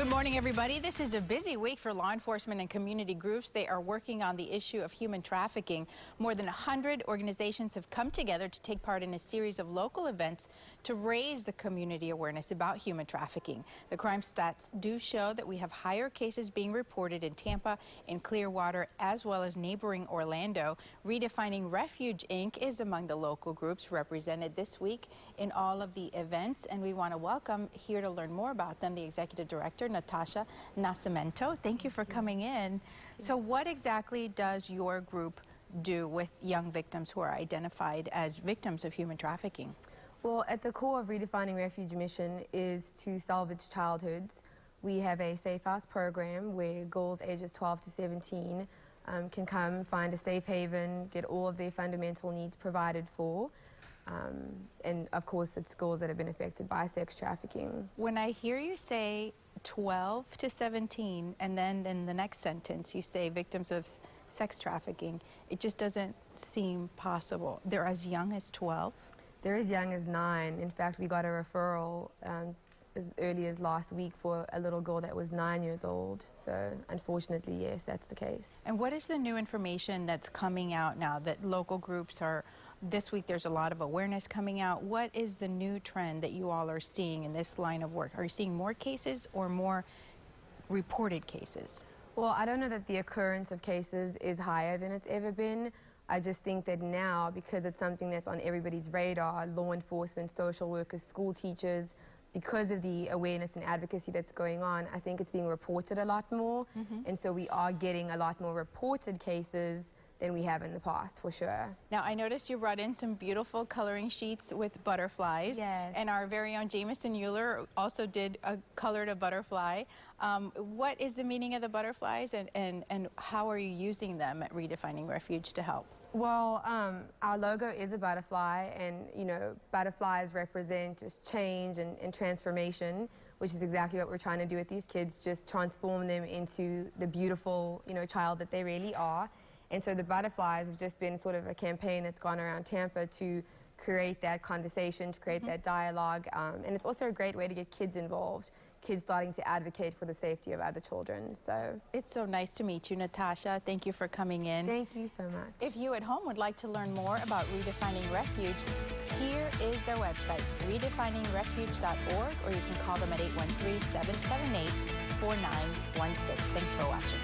Good morning, everybody. This is a busy week for law enforcement and community groups. They are working on the issue of human trafficking. More than 100 organizations have come together to take part in a series of local events to raise the community awareness about human trafficking. The crime stats do show that we have higher cases being reported in Tampa and Clearwater, as well as neighboring Orlando. Redefining Refuge Inc. is among the local groups represented this week in all of the events, and we want to welcome here to learn more about them the Executive Director, Natasha Nascimento. Thank you for coming in. So what exactly does your group do with young victims who are identified as victims of human trafficking? Well, at the core of Redefining Refuge mission is to salvage childhoods. We have a safe house program where girls ages 12 to 17 can come, find a safe haven, get all of their fundamental needs provided for. And of course, it's girls that have been affected by sex trafficking. When I hear you say 12 to 17, and then in the next sentence you say victims of sex trafficking, it just doesn't seem possible. They're as young as 12? They're as young as 9. In fact, we got a referral as early as last week for a little girl that was 9 years old. So unfortunately, yes, that's the case. And what is the new information that's coming out now that local groups are, this week there's a lot of awareness coming out. What is the new trend that you all are seeing in this line of work? Are you seeing more cases or more reported cases? Well, I don't know that the occurrence of cases is higher than it's ever been. I just think that now, because it's something that's on everybody's radar, law enforcement, social workers, school teachers, because of the awareness and advocacy that's going on, I think it's being reported a lot more. And so we are getting a lot more reported cases than we have in the past, for sure. Now, I noticed you brought in some beautiful coloring sheets with butterflies. Yes. And our very own Jameson Euler also did colored a butterfly. What is the meaning of the butterflies, and how are you using them at Redefining Refuge to help? Well, our logo is a butterfly, and, you know, butterflies represent just change and transformation, which is exactly what we're trying to do with these kids, just transform them into the beautiful, you know, child that they really are. And so the butterflies have just been sort of a campaign that's gone around Tampa to create that conversation, to create that dialogue. And it's also a great way to get kids involved, kids starting to advocate for the safety of other children. So it's so nice to meet you, Natasha. Thank you for coming in. Thank you so much. If you at home would like to learn more about Redefining Refuge, here is their website, redefiningrefuge.org, or you can call them at 813-778-4916. Thanks for watching.